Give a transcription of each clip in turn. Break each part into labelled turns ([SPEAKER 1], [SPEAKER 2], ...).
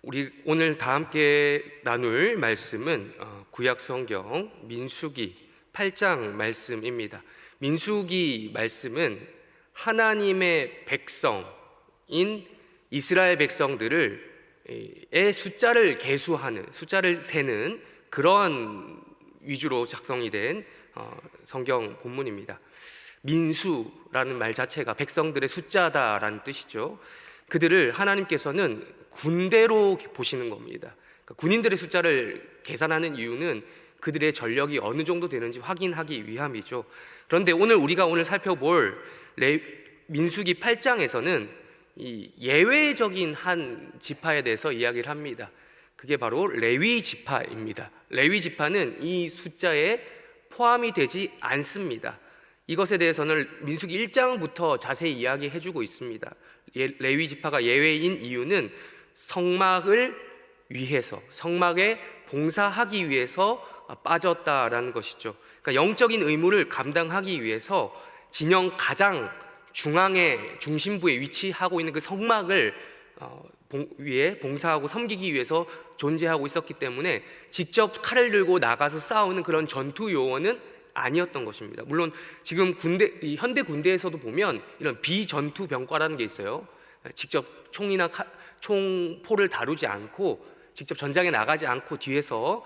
[SPEAKER 1] 우리 오늘 다 함께 나눌 말씀은 구약 성경 민수기 8장 말씀입니다. 민수기 말씀은 하나님의 백성인 이스라엘 백성들의 숫자를 계수하는, 숫자를 세는 그런 위주로 작성이 된 성경 본문입니다. 민수라는 말 자체가 백성들의 숫자다라는 뜻이죠. 그들을 하나님께서는 군대로 보시는 겁니다. 그러니까 군인들의 숫자를 계산하는 이유는 그들의 전력이 어느 정도 되는지 확인하기 위함이죠. 그런데 우리가 살펴볼 민수기 8장에서는 이 예외적인 한 지파에 대해서 이야기를 합니다. 그게 바로 레위 지파입니다. 레위 지파는 이 숫자에 포함이 되지 않습니다. 이것에 대해서는 민수기 1장부터 자세히 이야기해주고 있습니다. 레위 지파가 예외인 이유는 성막을 위해서, 성막에 봉사하기 위해서 빠졌다라는 것이죠. 그러니까 영적인 의무를 감당하기 위해서 진영 가장 중앙의 중심부에 위치하고 있는 그 성막을 위에 봉사하고 섬기기 위해서 존재하고 있었기 때문에 직접 칼을 들고 나가서 싸우는 그런 전투 요원은 아니었던 것입니다. 물론 지금 현대 군대에서도 보면 이런 비전투 병과라는 게 있어요. 직접 총이나 총포를 다루지 않고 직접 전장에 나가지 않고 뒤에서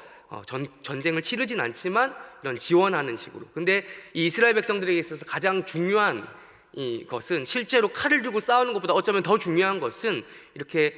[SPEAKER 1] 전쟁을 치르진 않지만 이런 지원하는 식으로. 근데 이 이스라엘 백성들에게 있어서 가장 중요한 것은 실제로 칼을 들고 싸우는 것보다 어쩌면 더 중요한 것은 이렇게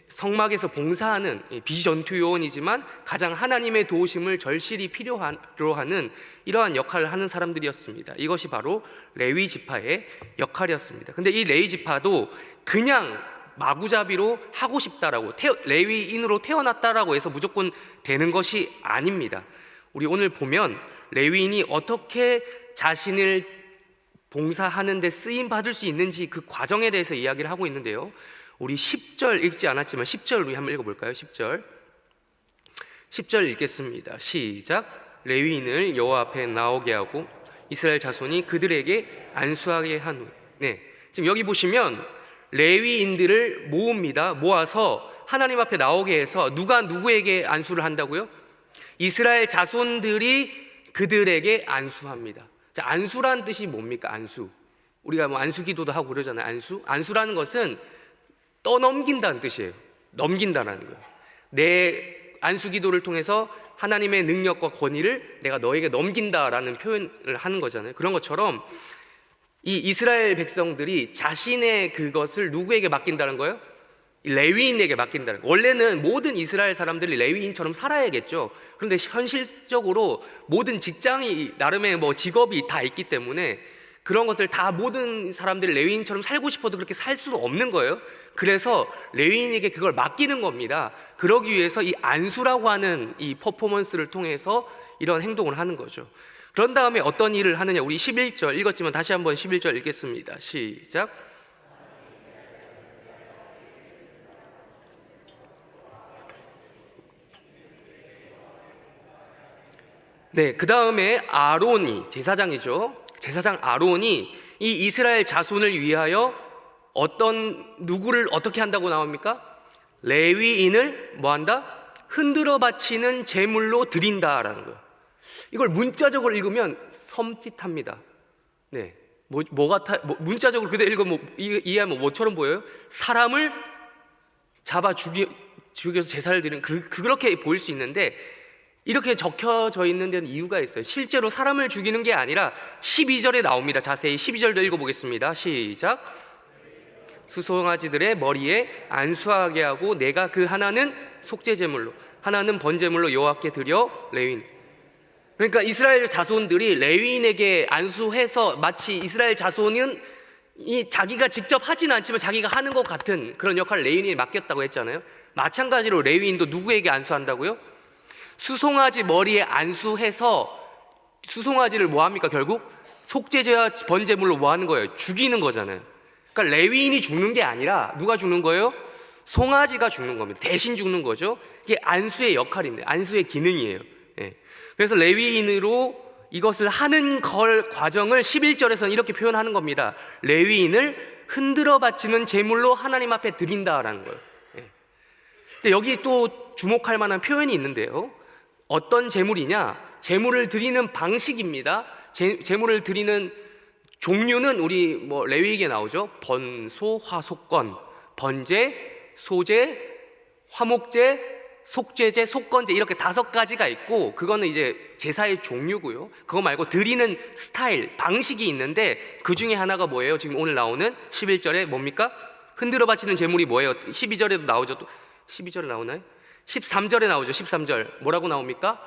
[SPEAKER 1] 성막에서 봉사하는 비전투 요원이지만 가장 하나님의 도우심을 절실히 필요로 하는 이러한 역할을 하는 사람들이었습니다. 이것이 바로 레위 지파의 역할이었습니다. 근데 이 레위 지파도 그냥 마구잡이로 하고 싶다라고 레위인으로 태어났다라고 해서 무조건 되는 것이 아닙니다. 우리 오늘 보면 레위인이 어떻게 자신을 봉사하는 데 쓰임 받을 수 있는지 그 과정에 대해서 이야기를 하고 있는데요. 우리 10절 읽지 않았지만 10절 우리 한번 읽어볼까요? 10절 읽겠습니다. 시작. 레위인을 여호와 앞에 나오게 하고 이스라엘 자손이 그들에게 안수하게 한 후. 네, 지금 여기 보시면 레위인들을 모읍니다. 모아서 하나님 앞에 나오게 해서 누가 누구에게 안수를 한다고요? 이스라엘 자손들이 그들에게 안수합니다. 자, 안수라는 뜻이 뭡니까? 안수. 우리가 안수기도도 하고 그러잖아요. 안수라는 것은 떠넘긴다는 뜻이에요. 넘긴다라는 거예요. 내 안수기도를 통해서 하나님의 능력과 권위를 내가 너에게 넘긴다라는 표현을 하는 거잖아요. 그런 것처럼 이 이스라엘 백성들이 자신의 그것을 누구에게 맡긴다는 거예요? 레위인에게 맡긴다는 거예요. 원래는 모든 이스라엘 사람들이 레위인처럼 살아야겠죠. 그런데 현실적으로 모든 직장이 나름의 직업이 다 있기 때문에 그런 것들 다 모든 사람들이 레위인처럼 살고 싶어도 그렇게 살 수는 없는 거예요. 그래서 레위인에게 그걸 맡기는 겁니다. 그러기 위해서 이 안수라고 하는 이 퍼포먼스를 통해서 이런 행동을 하는 거죠. 그런 다음에 어떤 일을 하느냐. 우리 11절 읽었지만 다시 한번 11절 읽겠습니다. 시작. 네, 그 다음에 아론이, 제사장이죠. 제사장 아론이 이 이스라엘 자손을 위하여 누구를 어떻게 한다고 나옵니까? 레위인을 뭐한다? 흔들어 바치는 제물로 드린다라는 거예요. 이걸 문자적으로 읽으면 섬찟합니다. 네, 문자적으로 그대로 읽으면 이해하면 뭐처럼 보여요? 사람을 잡아 죽여서 제사를 드리는 그렇게 보일 수 있는데 이렇게 적혀져 있는 데는 이유가 있어요. 실제로 사람을 죽이는 게 아니라 12절에 나옵니다. 자세히 12절도 읽어보겠습니다. 시작. 수송아지들의 머리에 안수하게 하고 내가 그 하나는 속죄제물로 하나는 번제물로 여호와께 드려 레위인. 그러니까 이스라엘 자손들이 레위인에게 안수해서 마치 이스라엘 자손은 자기가 직접 하지는 않지만 자기가 하는 것 같은 그런 역할을 레위인이 맡겼다고 했잖아요. 마찬가지로 레위인도 누구에게 안수한다고요? 수송아지 머리에 안수해서 수송아지를 뭐합니까? 결국 속죄제와 번제물로 뭐하는 거예요? 죽이는 거잖아요. 그러니까 레위인이 죽는 게 아니라 누가 죽는 거예요? 송아지가 죽는 겁니다. 대신 죽는 거죠. 이게 안수의 역할인데 안수의 기능이에요. 예. 그래서 레위인으로 이것을 하는 과정을 11절에서는 이렇게 표현하는 겁니다. 레위인을 흔들어 바치는 제물로 하나님 앞에 드린다라는 거예요. 예. 근데 여기 또 주목할 만한 표현이 있는데요. 어떤 제물이냐? 제물을 드리는 방식입니다. 제물을 드리는 종류는 우리 레위기에 나오죠. 번소, 화속건, 번제, 소제, 화목제, 속죄제, 속건제 이렇게 5가지가 있고, 그거는 이제 제사의 종류고요. 그거 말고 드리는 스타일, 방식이 있는데 그 중에 하나가 뭐예요? 지금 오늘 나오는 11절에 뭡니까? 흔들어 바치는 제물이 뭐예요? 12절에도 나오죠. 또 12절에 나오나요? 13절에 나오죠. 13절 뭐라고 나옵니까?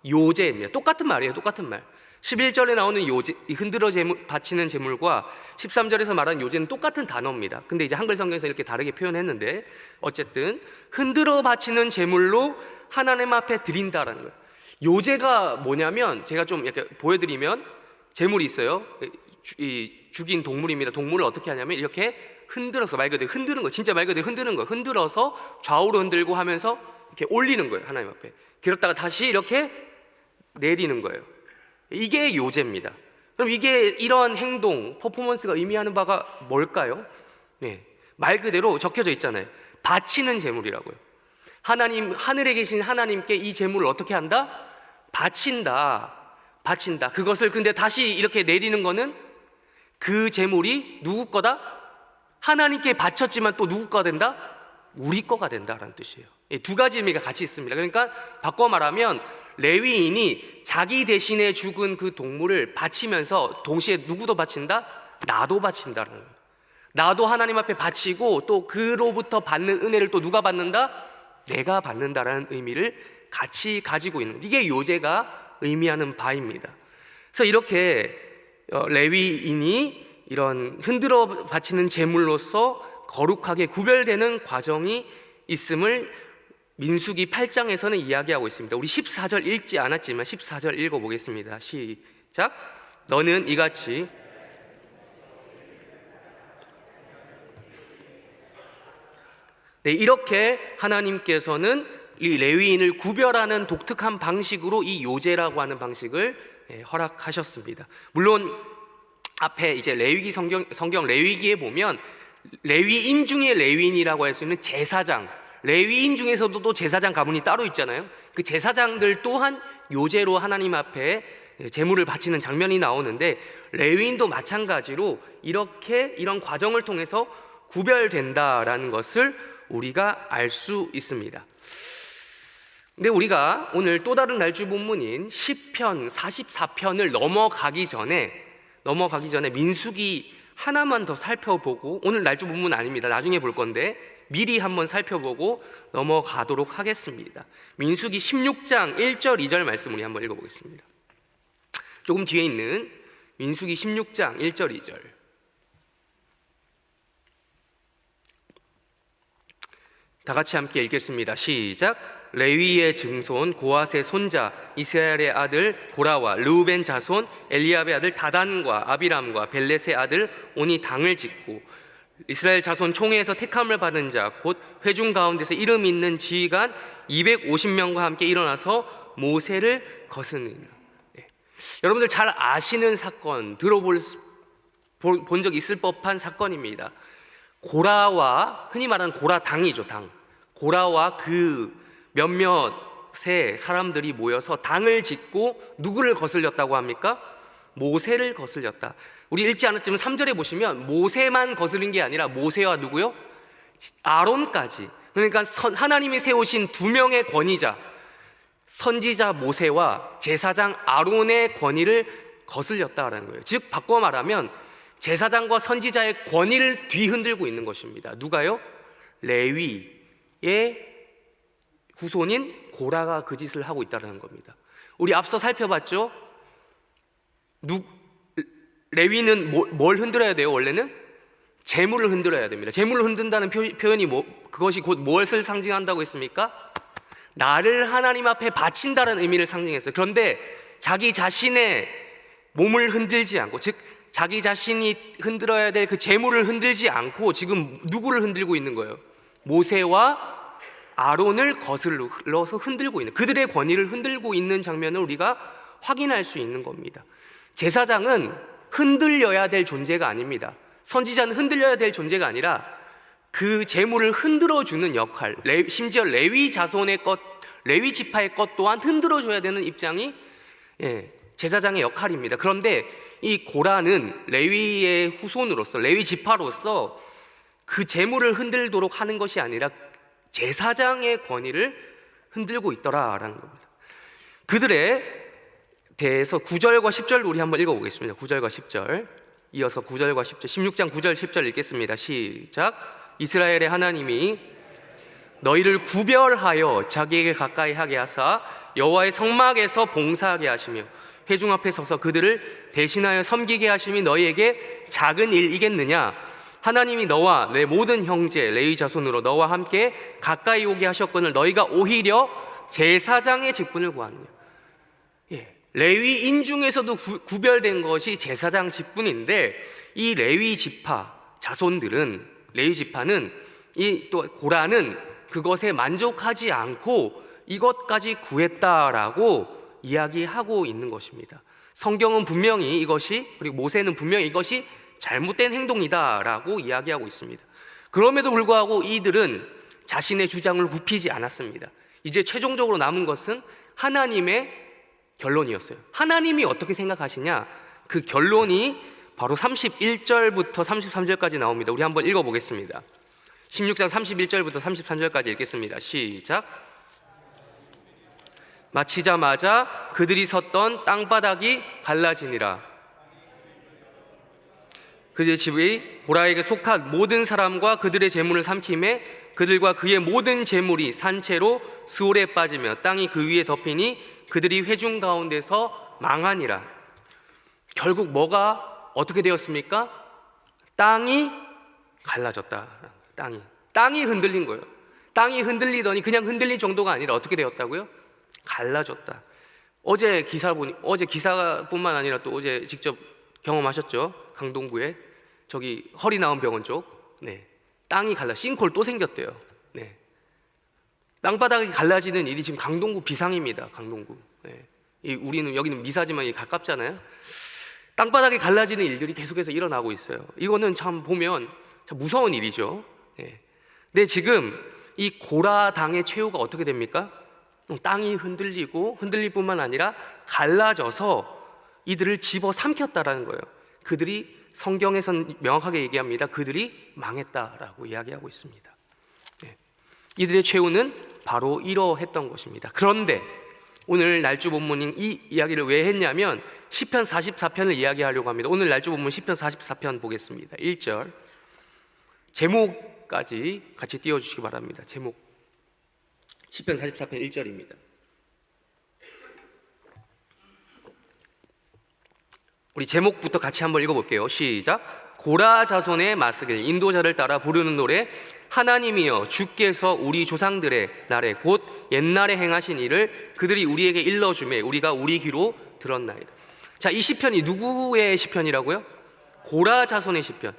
[SPEAKER 1] 요제입니다. 똑같은 말이에요. 똑같은 말. 11절에 나오는 요제, 흔들어 바치는 제물과 13절에서 말하는 요제는 똑같은 단어입니다. 근데 이제 한글 성경에서 이렇게 다르게 표현했는데, 어쨌든 흔들어 바치는 제물로 하나님 앞에 드린다라는 거예요. 요제가 뭐냐면, 제가 좀 이렇게 보여드리면, 제물이 있어요. 죽인 동물입니다. 동물을 어떻게 하냐면 이렇게 흔들어서, 말 그대로 흔드는 거, 진짜 말 그대로 흔드는 거, 흔들어서 좌우로 흔들고 하면서 이렇게 올리는 거예요. 하나님 앞에. 그랬다가 다시 이렇게 내리는 거예요. 이게 요제입니다. 그럼 이게 이런 행동, 퍼포먼스가 의미하는 바가 뭘까요? 네, 말 그대로 적혀져 있잖아요. 바치는 제물이라고요. 하나님, 하늘에 계신 하나님께 이 제물을 어떻게 한다? 바친다. 바친다. 그것을 근데 다시 이렇게 내리는 거는 그 제물이 누구 거다? 하나님께 바쳤지만 또 누구 거가 된다? 우리 거가 된다라는 뜻이에요. 2가지 의미가 같이 있습니다. 그러니까 바꿔 말하면 레위인이 자기 대신에 죽은 그 동물을 바치면서 동시에 누구도 바친다? 나도 바친다는 거예요. 나도 하나님 앞에 바치고 또 그로부터 받는 은혜를 또 누가 받는다? 내가 받는다라는 의미를 같이 가지고 있는, 이게 요제가 의미하는 바입니다. 그래서 이렇게 레위인이 이런 흔들어 바치는 제물로서 거룩하게 구별되는 과정이 있음을 민수기 8장에서는 이야기하고 있습니다. 우리 14절 읽지 않았지만 14절 읽어보겠습니다. 시작. 너는 이같이 네, 이렇게 하나님께서는 이 레위인을 구별하는 독특한 방식으로 이 요제라고 하는 방식을 허락하셨습니다. 물론 앞에 이제 레위기 성경 레위기에 보면 레위인 중에 레위인이라고 할 수 있는 제사장, 레위인 중에서도 또 제사장 가문이 따로 있잖아요. 그 제사장들 또한 요제로 하나님 앞에 제물을 바치는 장면이 나오는데, 레위인도 마찬가지로 이렇게 이런 과정을 통해서 구별된다라는 것을 우리가 알 수 있습니다. 근데 우리가 오늘 또 다른 날주 본문인 시편 44편을 넘어가기 전에 민수기 하나만 더 살펴보고, 오늘 날주 본문 아닙니다. 나중에 볼 건데 미리 한번 살펴보고 넘어가도록 하겠습니다. 민수기 16장 1절 2절 말씀 우리 한번 읽어보겠습니다. 조금 뒤에 있는 민수기 16장 1절 2절. 다 같이 함께 읽겠습니다. 시작. 레위의 증손 고핫의 손자 이스라엘의 아들 고라와 르우벤 자손 엘리압의 아들 다단과 아비람과 벨렛의 아들 온이 당을 짓고, 이스라엘 자손 총회에서 택함을 받은 자 곧 회중 가운데서 이름 있는 지휘관 250명과 함께 일어나서 모세를 거스르니라. 여러분들 잘 아시는 사건, 본 적 있을 법한 사건입니다. 고라와, 흔히 말하는 고라당이죠. 당. 고라와 그 몇몇의 사람들이 모여서 당을 짓고 누구를 거슬렸다고 합니까? 모세를 거슬렸다. 우리 읽지 않았지만 3절에 보시면 모세만 거스른 게 아니라 모세와 누구요? 아론까지. 그러니까 하나님이 세우신 2명의 권위자, 선지자 모세와 제사장 아론의 권위를 거슬렸다라는 거예요. 즉 바꿔 말하면 제사장과 선지자의 권위를 뒤흔들고 있는 것입니다. 누가요? 레위의 후손인 고라가 그 짓을 하고 있다는 겁니다. 우리 앞서 살펴봤죠? 레위는 뭘 흔들어야 돼요? 원래는 재물을 흔들어야 됩니다. 재물을 흔든다는 표현이 그것이 곧 무엇을 상징한다고 했습니까? 나를 하나님 앞에 바친다는 의미를 상징했어요. 그런데 자기 자신의 몸을 흔들지 않고, 즉 자기 자신이 흔들어야 될 그 재물을 흔들지 않고 지금 누구를 흔들고 있는 거예요? 모세와 아론을 거슬러서 흔들고 있는, 그들의 권위를 흔들고 있는 장면을 우리가 확인할 수 있는 겁니다. 제사장은 흔들려야 될 존재가 아닙니다. 선지자는 흔들려야 될 존재가 아니라 그 재물을 흔들어주는 역할, 심지어 레위 자손의 것, 레위 지파의 것 또한 흔들어줘야 되는 입장이 제사장의 역할입니다. 그런데 이 고라는 레위의 후손으로서, 레위 지파로서 그 재물을 흔들도록 하는 것이 아니라 제사장의 권위를 흔들고 있더라라는 겁니다. 그들에 대해서 9절과 10절 우리 한번 읽어보겠습니다. 9절과 10절 이어서 9절과 10절 16장 9절 10절 읽겠습니다. 시작. 이스라엘의 하나님이 너희를 구별하여 자기에게 가까이 하게 하사 여호와의 성막에서 봉사하게 하시며 회중 앞에 서서 그들을 대신하여 섬기게 하심이 너희에게 작은 일이겠느냐? 하나님이 너와 내 모든 형제 레위 자손으로 너와 함께 가까이 오게 하셨거늘 너희가 오히려 제사장의 직분을 구하느냐? 레위인 중에서도 구별된 것이 제사장 직분인데 이 레위 지파 자손들은, 레위 지파는, 이 또 고라는 그것에 만족하지 않고 이것까지 구했다라고 이야기하고 있는 것입니다. 성경은 분명히 이것이, 그리고 모세는 분명히 이것이 잘못된 행동이다라고 이야기하고 있습니다. 그럼에도 불구하고 이들은 자신의 주장을 굽히지 않았습니다. 이제 최종적으로 남은 것은 하나님의 결론이었어요. 하나님이 어떻게 생각하시냐? 그 결론이 바로 31절부터 33절까지 나옵니다. 우리 한번 읽어보겠습니다. 16장 31절부터 33절까지 읽겠습니다. 시작. 마치자마자 그들이 섰던 땅바닥이 갈라지니라. 그들의 집이 고라에게 속한 모든 사람과 그들의 재물을 삼킴에 그들과 그의 모든 재물이 산채로 스올에 빠지며 땅이 그 위에 덮이니 그들이 회중 가운데서 망하니라. 결국 뭐가 어떻게 되었습니까? 땅이 갈라졌다. 땅이 흔들린 거예요. 땅이 흔들리더니 그냥 흔들린 정도가 아니라 어떻게 되었다고요? 갈라졌다. 어제 기사뿐만 아니라 또 어제 직접 경험하셨죠? 강동구에 저기 허리 나온 병원 쪽, 땅이 싱크홀 또 생겼대요. 땅바닥이 갈라지는 일이 지금 강동구 비상입니다. 강동구. 우리는 여기는 미사지만 가깝잖아요. 땅바닥이 갈라지는 일들이 계속해서 일어나고 있어요. 이거는 참 보면 참 무서운 일이죠. 근데 지금 이 고라 당의 최후가 어떻게 됩니까? 땅이 흔들릴 뿐만 아니라 갈라져서 이들을 집어삼켰다라는 거예요. 그들이, 성경에서는 명확하게 얘기합니다. 그들이 망했다라고 이야기하고 있습니다. 이들의 최후는 바로 이러했던 것입니다. 그런데 오늘 날주 본문인 이 이야기를 왜 했냐면 시편 44편을 이야기하려고 합니다. 오늘 날주 본문 시편 44편 보겠습니다. 1절 제목까지 같이 띄워주시기 바랍니다. 제목 시편 44편 1절입니다. 우리 제목부터 같이 한번 읽어볼게요. 시작. 고라 자손의 마스길, 인도자를 따라 부르는 노래. 하나님이여 주께서 우리 조상들의 날에 곧 옛날에 행하신 일을 그들이 우리에게 일러주매 우리가 우리 귀로 들었나이다. 자, 이 시편이 누구의 시편이라고요? 고라 자손의 시편.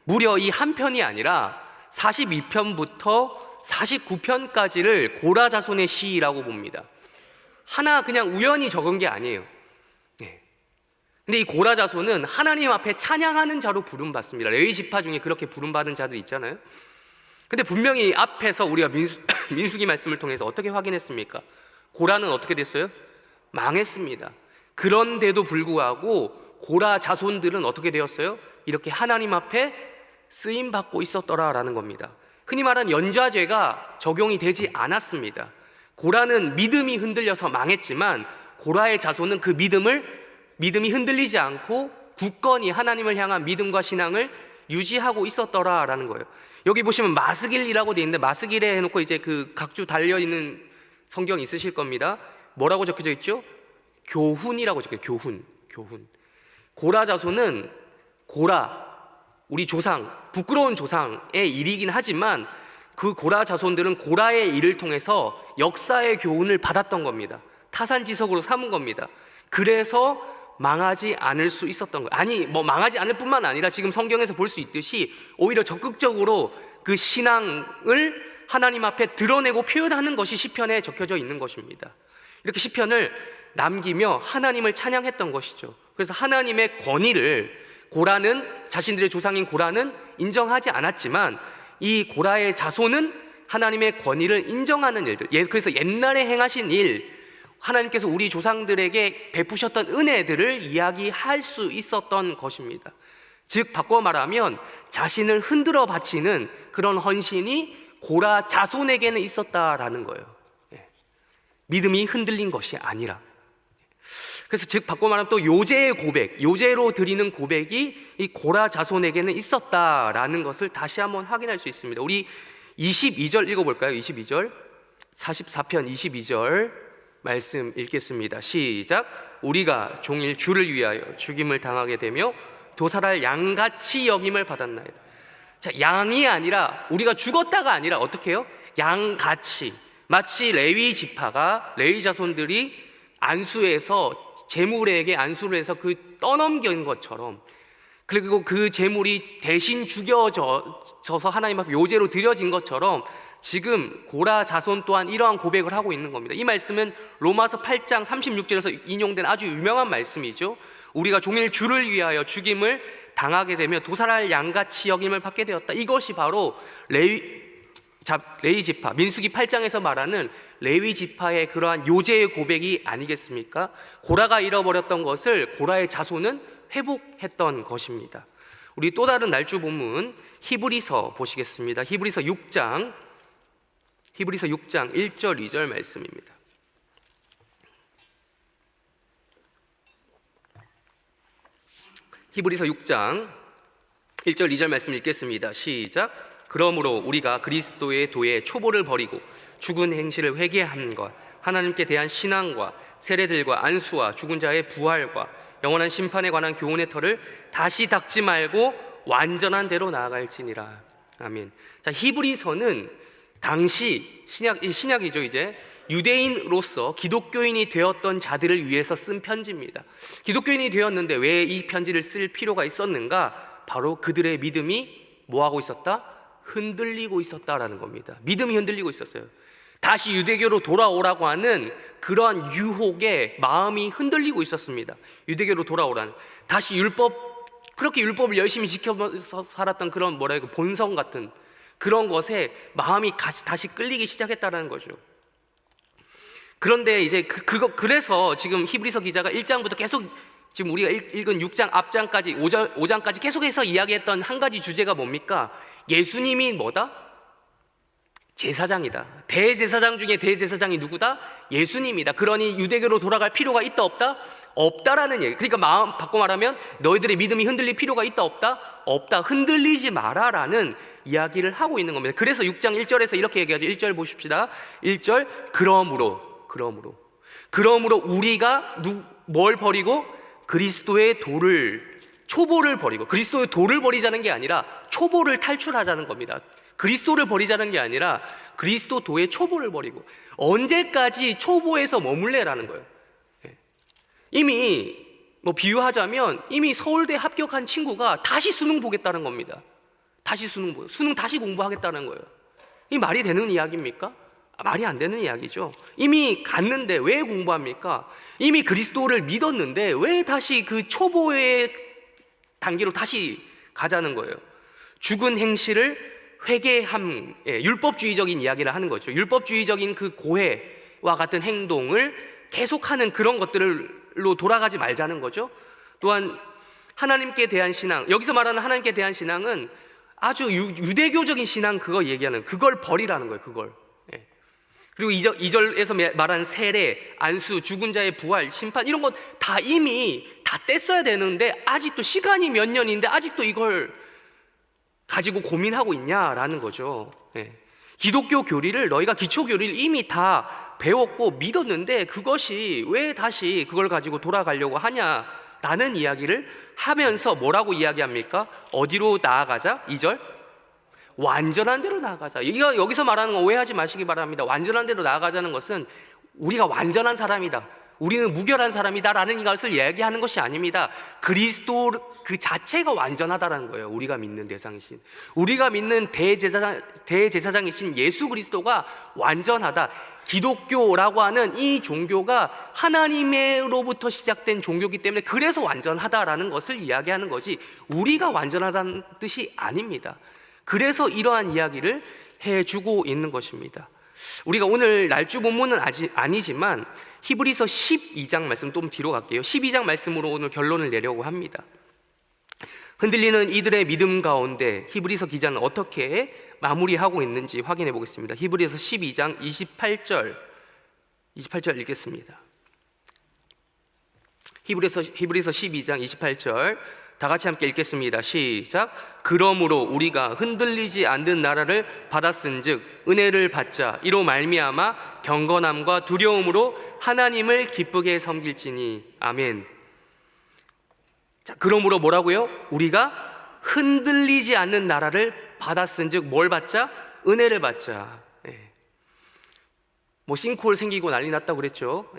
[SPEAKER 1] 무려 이 한 편이 아니라 42편부터 49편까지를 고라 자손의 시라고 봅니다. 하나 그냥 우연히 적은 게 아니에요. 근데 이 고라 자손은 하나님 앞에 찬양하는 자로 부름받습니다. 레위 지파 중에 그렇게 부름받은 자들 있잖아요. 근데 분명히 앞에서 우리가 민수기 말씀을 통해서 어떻게 확인했습니까? 고라는 어떻게 됐어요? 망했습니다. 그런데도 불구하고 고라 자손들은 어떻게 되었어요? 이렇게 하나님 앞에 쓰임받고 있었더라라는 겁니다. 흔히 말하는 연좌죄가 적용이 되지 않았습니다. 고라는 믿음이 흔들려서 망했지만 고라의 자손은 그 믿음이 흔들리지 않고 굳건히 하나님을 향한 믿음과 신앙을 유지하고 있었더라라는 거예요. 여기 보시면 마스길이라고 되어 있는데 마스길에 해놓고 이제 그 각주 달려있는 성경 있으실 겁니다. 뭐라고 적혀져 있죠? 교훈이라고 적혀요. 교훈. 고라 자손은 우리 조상, 부끄러운 조상의 일이긴 하지만 그 고라 자손들은 고라의 일을 통해서 역사의 교훈을 받았던 겁니다. 타산지석으로 삼은 겁니다. 그래서 망하지 않을 수 있었던 거예요. 아니, 망하지 않을 뿐만 아니라 지금 성경에서 볼 수 있듯이 오히려 적극적으로 그 신앙을 하나님 앞에 드러내고 표현하는 것이 시편에 적혀져 있는 것입니다. 이렇게 시편을 남기며 하나님을 찬양했던 것이죠. 그래서 하나님의 권위를 자신들의 조상인 고라는 인정하지 않았지만 이 고라의 자손은 하나님의 권위를 인정하는 일들, 그래서 옛날에 행하신 일, 하나님께서 우리 조상들에게 베푸셨던 은혜들을 이야기할 수 있었던 것입니다. 즉 바꿔 말하면 자신을 흔들어 바치는 그런 헌신이 고라 자손에게는 있었다라는 거예요. 믿음이 흔들린 것이 아니라. 그래서 즉 바꿔 말하면 또 요제의 고백, 요제로 드리는 고백이 이 고라 자손에게는 있었다라는 것을 다시 한번 확인할 수 있습니다. 우리 22절 읽어볼까요? 22절 44편 22절 말씀 읽겠습니다. 시작. 우리가 종일 주를 위하여 죽임을 당하게 되며 도살할 양같이 여김을 받았나이다. 자, 양이 아니라, 우리가 죽었다가 아니라 어떻게 해요? 양같이, 마치 레위 지파가, 레위 자손들이 안수해서 재물에게 안수를 해서 그 떠넘긴 것처럼, 그리고 그 재물이 대신 죽여져서 하나님 앞에 요제로 드려진 것처럼 지금 고라 자손 또한 이러한 고백을 하고 있는 겁니다. 이 말씀은 로마서 8장 36절에서 인용된 아주 유명한 말씀이죠. 우리가 종일 주를 위하여 죽임을 당하게 되며 도살할 양같이 여김을 받게 되었다. 이것이 바로 레위 지파, 민수기 8장에서 말하는 레위 지파의 그러한 요제의 고백이 아니겠습니까? 고라가 잃어버렸던 것을 고라의 자손은 회복했던 것입니다. 우리 또 다른 날주 본문 히브리서 보시겠습니다. 히브리서 6장 1절 2절 말씀입니다. 히브리서 6장 1절 2절 말씀 읽겠습니다. 시작. 그러므로 우리가 그리스도의 도의 초보를 버리고 죽은 행실을 회개한 것, 하나님께 대한 신앙과 세례들과 안수와 죽은 자의 부활과 영원한 심판에 관한 교훈의 터를 다시 닦지 말고 완전한 대로 나아갈지니라. 아멘. 자, 히브리서는 당시 신약이죠. 이제 유대인으로서 기독교인이 되었던 자들을 위해서 쓴 편지입니다. 기독교인이 되었는데 왜 이 편지를 쓸 필요가 있었는가? 바로 그들의 믿음이 뭐하고 있었다? 흔들리고 있었다라는 겁니다. 믿음이 흔들리고 있었어요. 다시 유대교로 돌아오라고 하는 그러한 유혹에 마음이 흔들리고 있었습니다. 유대교로 돌아오라는, 다시 그렇게 율법을 열심히 지켜서 살았던 그런 본성 같은 그런 것에 마음이 다시 끌리기 시작했다는 거죠. 그런데 이제 그래서 지금 히브리서 기자가 1장부터 계속 지금 우리가 읽은 6장 앞장까지 5장까지 계속해서 이야기했던 한 가지 주제가 뭡니까? 예수님이 뭐다? 제사장이다. 대제사장 중에 대제사장이 누구다? 예수님이다. 그러니 유대교로 돌아갈 필요가 있다 없다? 없다라는 얘기. 그러니까 마음 바꿔 말하면 너희들의 믿음이 흔들릴 필요가 있다 없다? 없다. 흔들리지 마라라는 이야기를 하고 있는 겁니다. 그래서 6장 1절에서 이렇게 얘기하죠. 1절 보십시다. 1절 그러므로 우리가 뭘 버리고? 그리스도의 초보를 버리고, 그리스도의 도를 버리자는 게 아니라 초보를 탈출하자는 겁니다. 그리스도를 버리자는 게 아니라 그리스도 도의 초보를 버리고. 언제까지 초보에서 머물래라는 거예요. 이미 비유하자면 이미 서울대 합격한 친구가 다시 수능 보겠다는 겁니다. 다시 수능 다시 공부하겠다는 거예요. 이 말이 되는 이야기입니까? 말이 안 되는 이야기죠. 이미 갔는데 왜 공부합니까? 이미 그리스도를 믿었는데 왜 다시 그 초보의 단계로 다시 가자는 거예요. 죽은 행실을 회개함, 율법주의적인 이야기를 하는 거죠. 율법주의적인 그 고해와 같은 행동을 계속하는 그런 것들로 돌아가지 말자는 거죠. 또한 하나님께 대한 신앙, 여기서 말하는 하나님께 대한 신앙은 아주 유대교적인 신앙, 그거 얘기하는, 그걸 버리라는 거예요. 그걸. 그리고 2절에서 말한 세례, 안수, 죽은 자의 부활, 심판, 이런 것 다 이미 다 뗐어야 되는데 아직도 시간이 몇 년인데 아직도 이걸 가지고 고민하고 있냐라는 거죠. 기독교 교리를, 너희가 기초 교리를 이미 다 배웠고 믿었는데 그것이 왜 다시 그걸 가지고 돌아가려고 하냐라는 이야기를 하면서 뭐라고 이야기합니까? 어디로 나아가자? 2절 완전한 대로 나아가자. 여기서 말하는 거 오해하지 마시기 바랍니다. 완전한 대로 나아가자는 것은 우리가 완전한 사람이다, 우리는 무결한 사람이다 라는 것을 이야기하는 것이 아닙니다. 그리스도 그 자체가 완전하다라는 거예요. 우리가 믿는 대상이신, 우리가 믿는 대제사장이신 예수 그리스도가 완전하다. 기독교라고 하는 이 종교가 하나님으로부터 시작된 종교이기 때문에 그래서 완전하다라는 것을 이야기하는 거지 우리가 완전하다는 뜻이 아닙니다. 그래서 이러한 이야기를 해주고 있는 것입니다. 우리가 오늘 날주 본문은 아니지만 히브리서 12장 말씀, 좀 뒤로 갈게요. 12장 말씀으로 오늘 결론을 내려고 합니다. 흔들리는 이들의 믿음 가운데 히브리서 기자는 어떻게 마무리하고 있는지 확인해 보겠습니다. 히브리서 12장 28절 읽겠습니다. 히브리서 12장 28절 다 같이 함께 읽겠습니다. 시작. 그러므로 우리가 흔들리지 않는 나라를 받았은즉 은혜를 받자. 이로 말미암아 경건함과 두려움으로 하나님을 기쁘게 섬길지니. 아멘. 자, 그러므로 뭐라고요? 우리가 흔들리지 않는 나라를 받았은즉 뭘 받자? 은혜를 받자. 뭐 싱크홀 생기고 난리 났다고 그랬죠.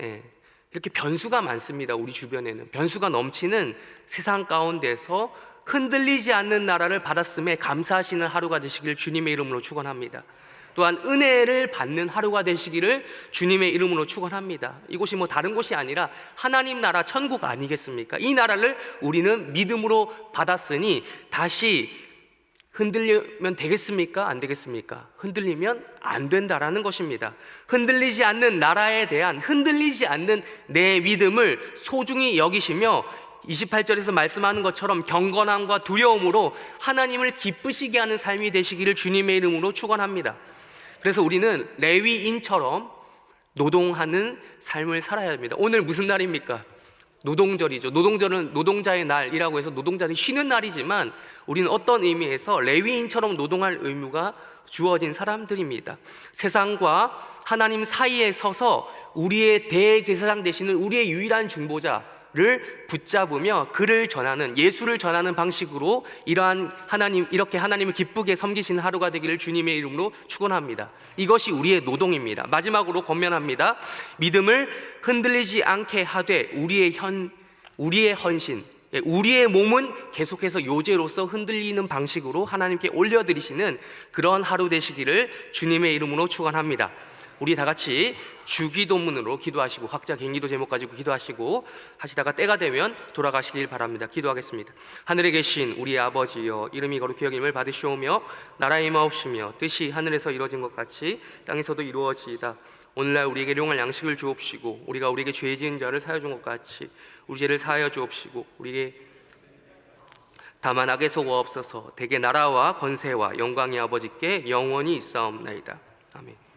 [SPEAKER 1] 이렇게 변수가 많습니다. 우리 주변에는 변수가 넘치는 세상 가운데서 흔들리지 않는 나라를 받았음에 감사하시는 하루가 되시길 주님의 이름으로 축원합니다. 또한 은혜를 받는 하루가 되시기를 주님의 이름으로 축원합니다. 이곳이 뭐 다른 곳이 아니라 하나님 나라 천국 아니겠습니까? 이 나라를 우리는 믿음으로 받았으니 다시 흔들리면 되겠습니까? 안 되겠습니까? 흔들리면 안 된다라는 것입니다. 흔들리지 않는 나라에 대한, 흔들리지 않는 내 믿음을 소중히 여기시며 28절에서 말씀하는 것처럼 경건함과 두려움으로 하나님을 기쁘시게 하는 삶이 되시기를 주님의 이름으로 축원합니다. 그래서 우리는 레위인처럼 노동하는 삶을 살아야 합니다. 오늘 무슨 날입니까? 노동절이죠. 노동절은 노동자의 날이라고 해서 노동자는 쉬는 날이지만 우리는 어떤 의미에서 레위인처럼 노동할 의무가 주어진 사람들입니다. 세상과 하나님 사이에 서서 우리의 대제사장 되시는 우리의 유일한 중보자를 붙잡으며 그를 전하는, 예수를 전하는 방식으로 이렇게 하나님을 기쁘게 섬기시는 하루가 되기를 주님의 이름으로 축원합니다. 이것이 우리의 노동입니다. 마지막으로 권면합니다. 믿음을 흔들리지 않게 하되 우리의 헌신, 우리의 몸은 계속해서 요제로서 흔들리는 방식으로 하나님께 올려드리시는 그런 하루 되시기를 주님의 이름으로 축원합니다. 우리 다 같이 주기도문으로 기도하시고 각자 개인기도 제목 가지고 기도하시고 하시다가 때가 되면 돌아가시길 바랍니다. 기도하겠습니다. 하늘에 계신 우리 아버지여, 이름이 거룩히 여김을 받으시오며 나라의 임하옵시며 뜻이 하늘에서 이루어진 것 같이 땅에서도 이루어지이다. 오늘날 우리에게 일용할 양식을 주옵시고 우리가 우리에게 죄 지은 자를 사하여 준 것 같이 우리 죄를 사하여 주옵시고 우리에게 다만 악에 속아 없어서 대개 나라와 권세와 영광이 아버지께 영원히 있사옵나이다. 아멘.